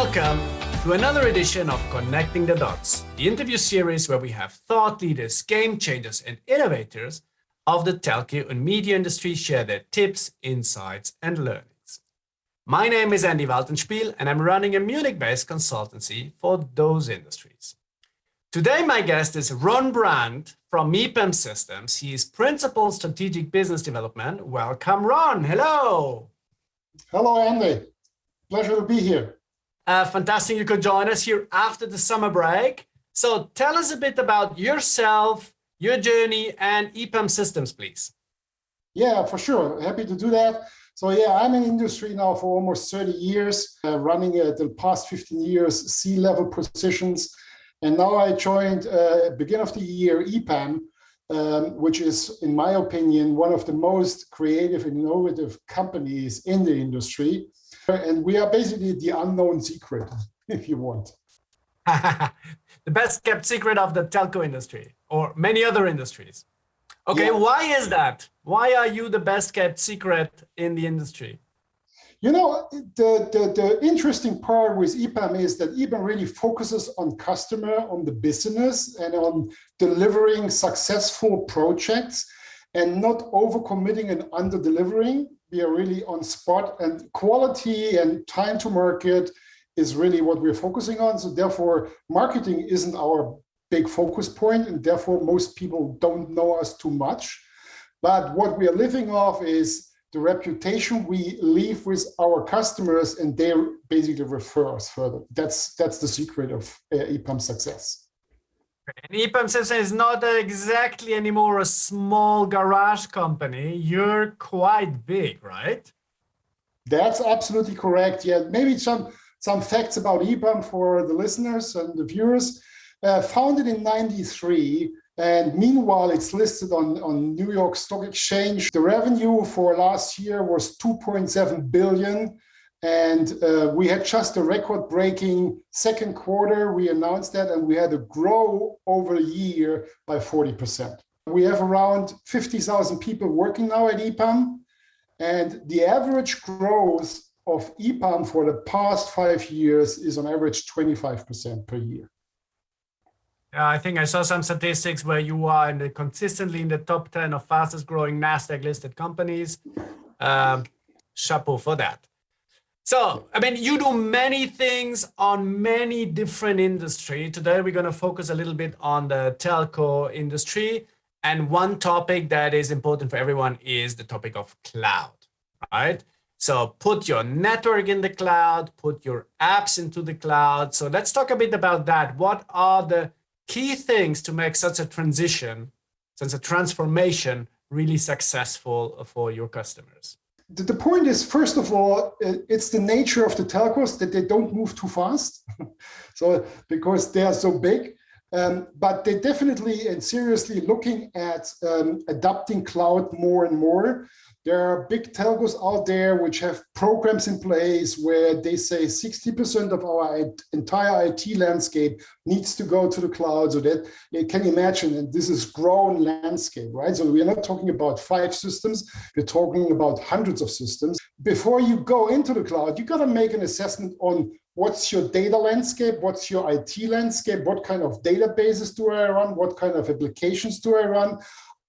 Welcome to another edition of Connecting the Dots, the interview series where we have thought leaders, game changers, and innovators of the telco and media industry share their tips, insights, and learnings. My name is Andy Waltenspiel, and I'm running a Munich-based consultancy for those industries. Today, my guest is Ron Brandt from EPAM Systems. He is Principal Strategic Business Development. Welcome, Ron. Hello. Hello, Andy. Pleasure to be here. Fantastic you could join us here after the summer break. So tell us a bit about yourself, your journey, and EPAM Systems, please. Yeah, for sure. Happy to do that. So yeah, I'm in industry now for almost 30 years, running the past 15 years C-level positions. And now I joined beginning of the year EPAM, which is, in my opinion, one of the most creative and innovative companies in the industry. And we are basically the unknown secret, if you want. The best kept secret of the telco industry or many other industries. Okay, Yeah. Why is that? Why are you the best kept secret in the industry? You know, the interesting part with EPAM is that EPAM really focuses on customer, on the business, and on delivering successful projects and not overcommitting and under-delivering. We are really on spot, and quality and time to market is really what we're focusing on. So therefore, marketing isn't our big focus point, and therefore most people don't know us too much. But what we are living off is the reputation we leave with our customers, and they basically refer us further. That's the secret of EPAM success. And EPAM Systems is not exactly anymore a small garage company. You're quite big, right? That's absolutely correct. Yeah, maybe some facts about EPAM for the listeners and the viewers. Founded in '93, and meanwhile it's listed on New York Stock Exchange. The revenue for last year was 2.7 billion. And we had just a record-breaking second quarter. We announced that, and we had to grow over a year by 40%. We have around 50,000 people working now at EPAM, and the average growth of EPAM for the past 5 years is on average 25% per year. I think I saw some statistics where you are consistently in the top 10 of fastest growing NASDAQ-listed companies. Chapeau for that. So, I mean, you do many things on many different industries. Today, we're going to focus a little bit on the telco industry. And one topic that is important for everyone is the topic of cloud, right? So put your network in the cloud, put your apps into the cloud. So let's talk a bit about that. What are the key things to make such a transition, such a transformation really successful for your customers? The point is, first of all, it's the nature of the telcos that they don't move too fast. So because they are so big, but they definitely and seriously looking at adopting cloud more and more. There are big telcos out there which have programs in place where they say 60% of our entire IT landscape needs to go to the cloud. So that you can imagine, and this is grown landscape, right? So we're not talking about 5 systems, we're talking about hundreds of systems. Before you go into the cloud, you got to make an assessment on what's your data landscape, what's your IT landscape, what kind of databases do I run, what kind of applications do I run?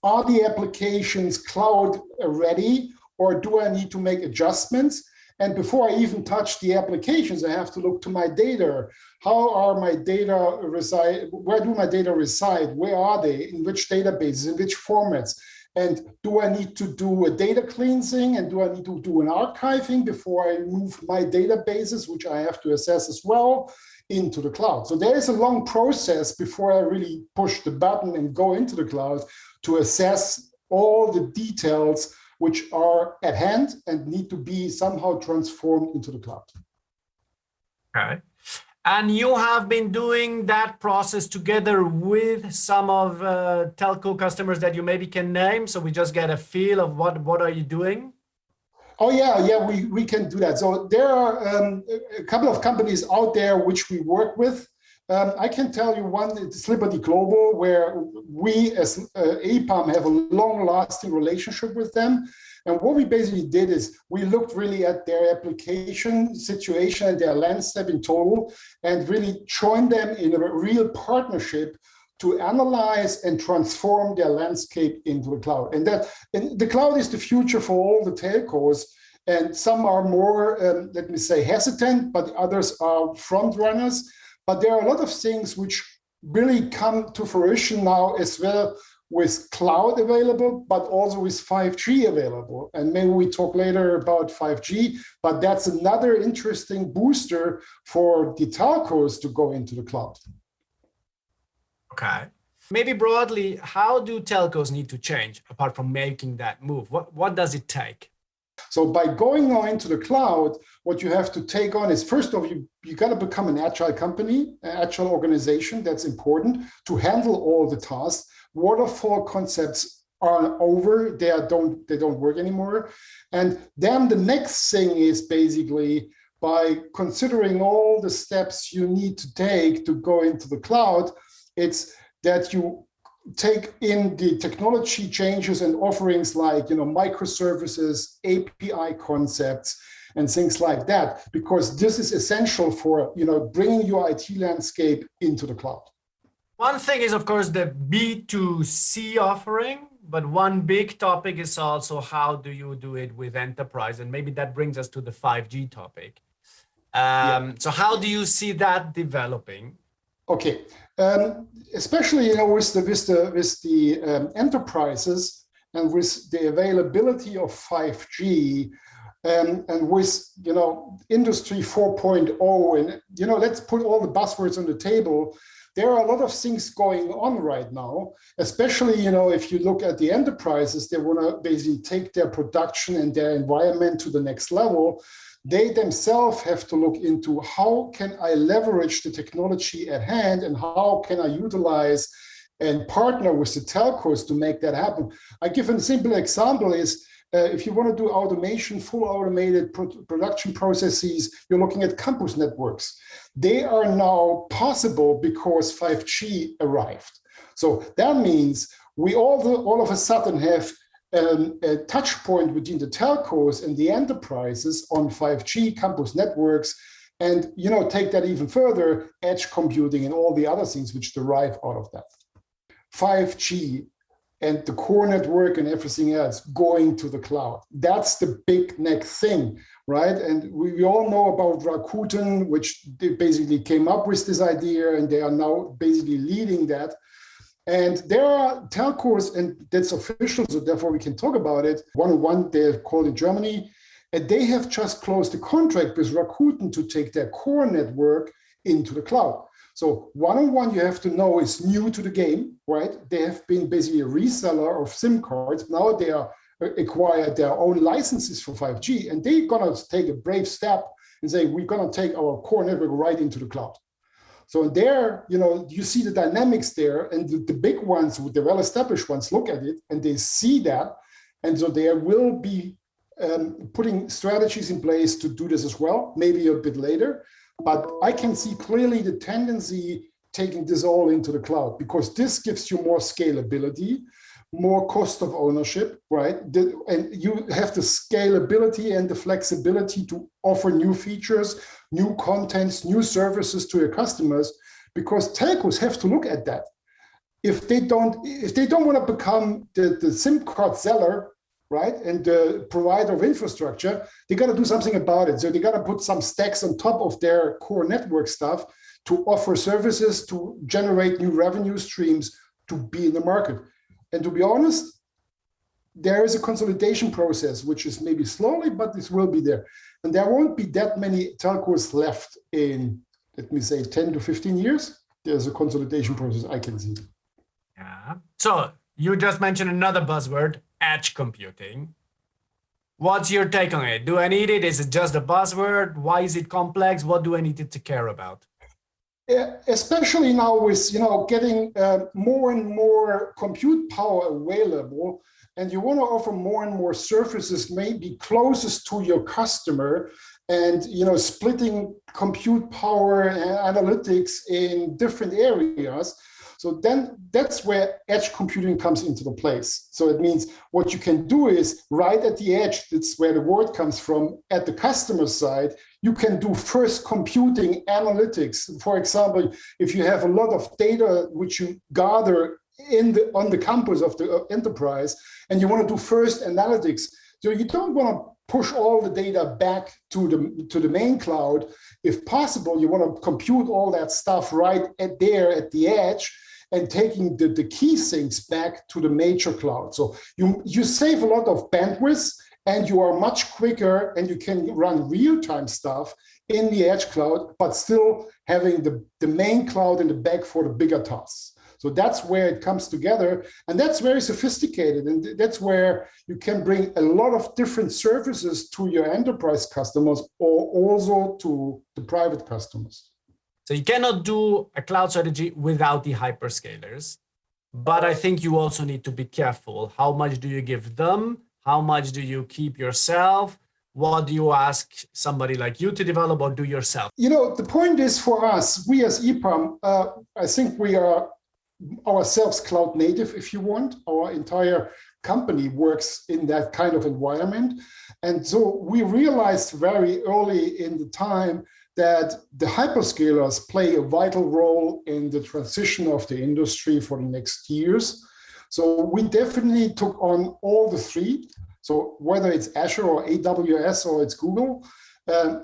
Are the applications cloud ready, or do I need to make adjustments? And before I even touch the applications, I have to look to my data. How are my data reside? Where do my data reside? Where are they? In which databases? In which formats? And do I need to do a data cleansing? And do I need to do an archiving before I move my databases, which I have to assess as well, into the cloud? So there is a long process before I really push the button and go into the cloud to assess all the details which are at hand and need to be somehow transformed into the cloud. Okay. And you have been doing that process together with some of telco customers that you maybe can name, so we just get a feel of what are you doing? Oh yeah, we can do that. So there are a couple of companies out there which we work with. I can tell you one, it's Liberty Global, where we as EPAM have a long-lasting relationship with them. And what we basically did is we looked really at their application situation and their landscape in total, and really joined them in a real partnership to analyze and transform their landscape into the cloud. And the cloud is the future for all the telcos. And some are more, let me say, hesitant, but others are front runners. But there are a lot of things which really come to fruition now as well, with cloud available, but also with 5G available. And maybe we talk later about 5G, but that's another interesting booster for the telcos to go into the cloud. Okay. Maybe broadly, how do telcos need to change apart from making that move? What does it take? So by going now into the cloud, what you have to take on is, first of all, you got to become an agile company, an agile organization. That's important to handle all the tasks. Waterfall concepts are over. They don't work anymore. And then the next thing is basically, by considering all the steps you need to take to go into the cloud, it's that you take in the technology changes and offerings like, microservices, API concepts, and things like that, because this is essential for, bringing your IT landscape into the cloud. One thing is, of course, the B2C offering, but one big topic is also how do you do it with enterprise? And maybe that brings us to the 5G topic. So how do you see that developing? Okay, especially with the enterprises and with the availability of 5G and with Industry 4.0, and let's put all the buzzwords on the table. There are a lot of things going on right now, especially if you look at the enterprises, they want to basically take their production and their environment to the next level. They themselves have to look into, how can I leverage the technology at hand, and how can I utilize and partner with the telcos to make that happen. I give a simple example is, if you want to do automation, full automated production processes, you're looking at campus networks. They are now possible because 5G arrived. So that means we all of a sudden have a touch point between the telcos and the enterprises on 5G campus networks, and take that even further, edge computing and all the other things which derive out of that. 5G and the core network and everything else going to the cloud. That's the big next thing, right? And we all know about Rakuten, which they basically came up with this idea, and they are now basically leading that. And there are telcos, and that's official, so therefore we can talk about it. 1&1, they're called in Germany, and they have just closed a contract with Rakuten to take their core network into the cloud. So 1&1, you have to know, is new to the game, right? They have been basically a reseller of SIM cards. Now they are acquired their own licenses for 5G, and they're gonna take a brave step and say, we're gonna take our core network right into the cloud. So there, you see the dynamics there, and the big ones, the well-established ones, look at it and they see that. And so they will be putting strategies in place to do this as well, maybe a bit later. But I can see clearly the tendency taking this all into the cloud, because this gives you more scalability, more cost of ownership, right? And you have the scalability and the flexibility to offer new features, new contents, new services to your customers, because telcos have to look at that. If they don't want to become the SIM card seller, right, and the provider of infrastructure, they got to do something about it. So they got to put some stacks on top of their core network stuff to offer services, to generate new revenue streams, to be in the market. And to be honest, there is a consolidation process, which is maybe slowly, but this will be there. And there won't be that many telcos left in, let me say, 10 to 15 years. There's a consolidation process I can see. Yeah. So you just mentioned another buzzword, edge computing. What's your take on it? Do I need it? Is it just a buzzword? Why is it complex? What do I need to care about? Yeah, especially now with getting more and more compute power available, and you want to offer more and more services maybe closest to your customer, and splitting compute power and analytics in different areas. So then that's where edge computing comes into the place. So it means what you can do is right at the edge, that's where the word comes from, at the customer side, you can do first computing analytics. For example, if you have a lot of data which you gather on the campus of the enterprise, and you want to do first analytics, so you don't want to push all the data back to the main cloud. If possible, you want to compute all that stuff right at the edge, and taking the key things back to the major cloud. So you save a lot of bandwidth, and you are much quicker, and you can run real-time stuff in the edge cloud, but still having the main cloud in the back for the bigger tasks. So that's where it comes together, and that's very sophisticated, and that's where you can bring a lot of different services to your enterprise customers, or also to the private customers. So you cannot do a cloud strategy without the hyperscalers, but I think you also need to be careful. How much do you give them? How much do you keep yourself? What do you ask somebody like you to develop or do yourself? You know, the point is for us, we as EPAM, I think we are ourselves cloud native, if you want. Our entire company works in that kind of environment. And so we realized very early in the time that the hyperscalers play a vital role in the transition of the industry for the next years. So we definitely took on all the three. So whether it's Azure or AWS or it's Google,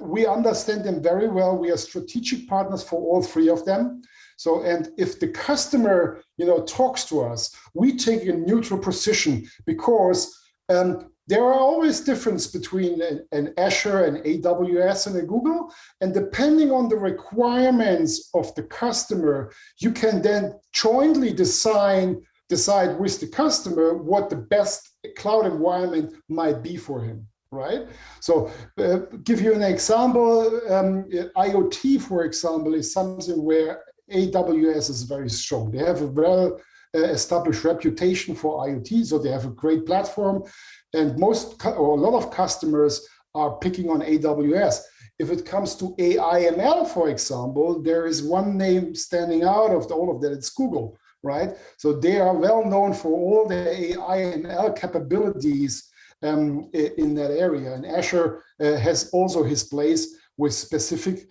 we understand them very well. We are strategic partners for all three of them. So, and if the customer, talks to us, we take a neutral position, because there are always difference between an Azure and AWS and a Google. And depending on the requirements of the customer, you can then jointly decide with the customer what the best cloud environment might be for him, right? So give you an example, IoT, for example, is something where AWS is very strong. They have a well-established reputation for IoT, so they have a great platform, and a lot of customers are picking on AWS. If it comes to AI/ML, for example, there is one name standing out of all of that, it's Google, right? So they are well known for all their AI/ML capabilities in that area. And Azure has also his place with specific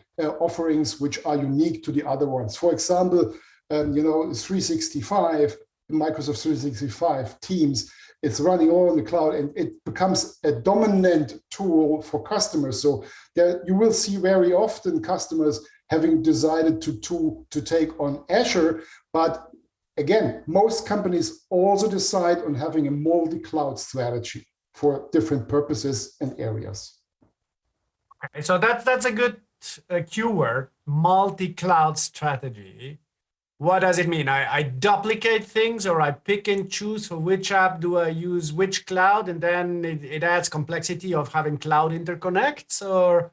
offerings which are unique to the other ones. For example, 365, Microsoft 365 Teams, it's running all in the cloud, and it becomes a dominant tool for customers. So there you will see very often customers having decided to take on Azure, but again, most companies also decide on having a multi-cloud strategy for different purposes and areas. Okay, so that's a good keyword, multi-cloud strategy. What does it mean? I duplicate things, or I pick and choose for which app do I use which cloud, and then it adds complexity of having cloud interconnects, or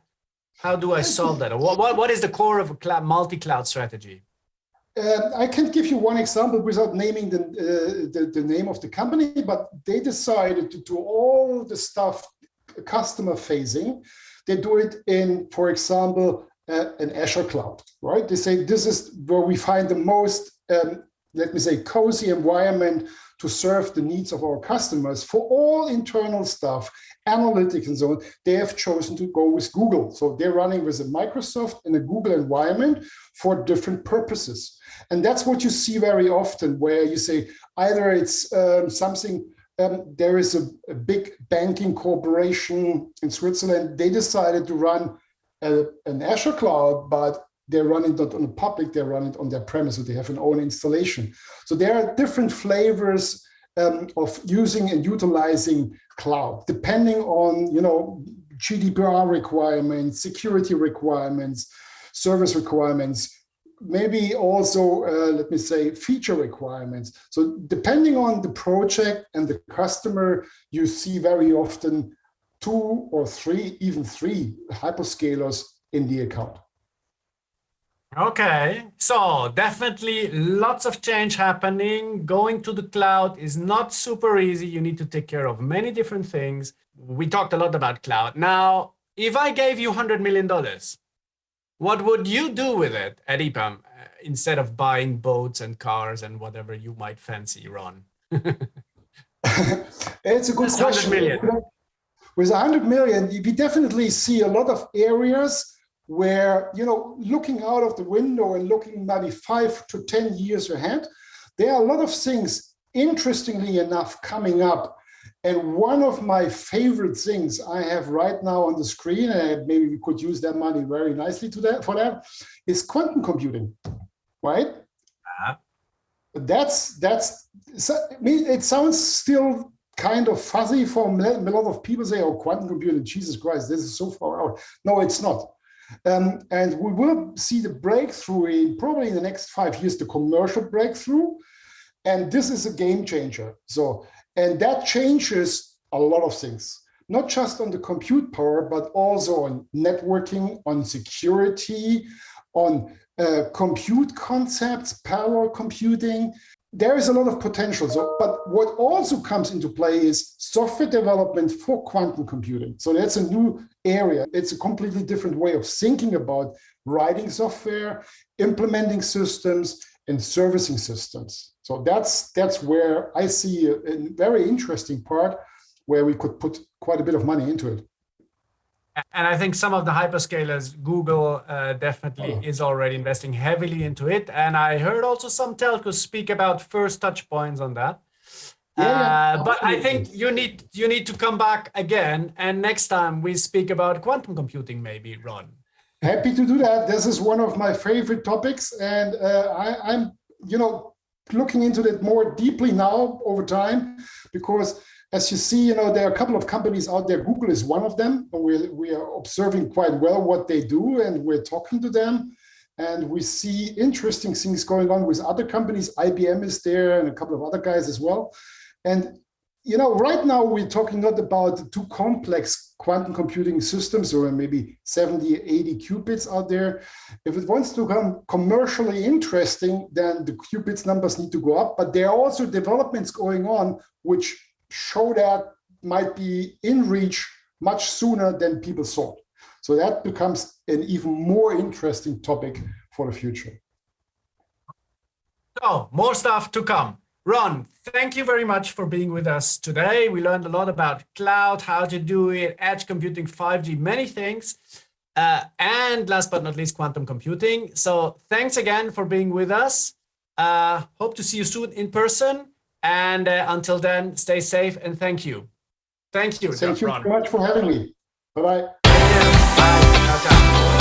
how do I solve that? Or what is the core of a multi-cloud strategy? I can give you one example without naming the name of the company, but they decided to do all the stuff customer facing. They do it in, for example, an Azure cloud, right? They say this is where we find the most, let me say, cozy environment to serve the needs of our customers. For all internal stuff, analytics and so on, they have chosen to go with Google. So they're running with a Microsoft and a Google environment for different purposes. And that's what you see very often, where you say either it's something, there is a big banking corporation in Switzerland, they decided to run an Azure cloud, but they're running it not on the public, they run it on their premise, so they have an own installation. So there are different flavors of using and utilizing cloud, depending on GDPR requirements, security requirements, service requirements, maybe also, let me say, feature requirements. So depending on the project and the customer, you see very often 2 or 3, even 3 hyperscalers in the account. Okay, so definitely lots of change happening. Going to the cloud is not super easy. You need to take care of many different things. We talked a lot about cloud. Now, if I gave you $100 million, what would you do with it at EPAM? instead of buying boats and cars and whatever you might fancy, Ron? It's a good Just question. 100 million. With 100 million, we definitely see a lot of areas where, looking out of the window and looking maybe 5 to 10 years ahead, there are a lot of things, interestingly enough, coming up. And one of my favorite things I have right now on the screen, and maybe we could use that money very nicely for that, is quantum computing, right? It sounds still kind of fuzzy for a lot of people. Say, oh, quantum computing, Jesus Christ, this is so far out. No, it's not. And we will see the breakthrough probably in the next 5 years, the commercial breakthrough. And this is a game changer. And that changes a lot of things, not just on the compute power, but also on networking, on security, on compute concepts, parallel computing. There is a lot of potential. But what also comes into play is software development for quantum computing. So that's a new area. It's a completely different way of thinking about writing software, implementing systems, and servicing systems. So that's where I see a very interesting part where we could put quite a bit of money into it. And I think some of the hyperscalers, Google definitely is already investing heavily into it. And I heard also some telcos speak about first touch points on that. But I think you need to come back again. And next time we speak about quantum computing, maybe, Ron. Happy to do that. This is one of my favorite topics. And I'm, looking into it more deeply now over time, because as you see, there are a couple of companies out there. Google is one of them. We are observing quite well what they do, and we're talking to them. And we see interesting things going on with other companies. IBM is there and a couple of other guys as well. And, right now we're talking not about too complex quantum computing systems or maybe 70, 80 qubits out there. If it wants to become commercially interesting, then the qubits numbers need to go up. But there are also developments going on which show that might be in reach much sooner than people thought. So that becomes an even more interesting topic for the future. So more stuff to come. Ron, thank you very much for being with us today. We learned a lot about cloud, how to do it, edge computing, 5G, many things. And last but not least, quantum computing. So thanks again for being with us. Hope to see you soon in person. And until then, stay safe and thank you. Thank you, Thank you Ron. very much for having me. Bye-bye. Bye. Ciao, ciao.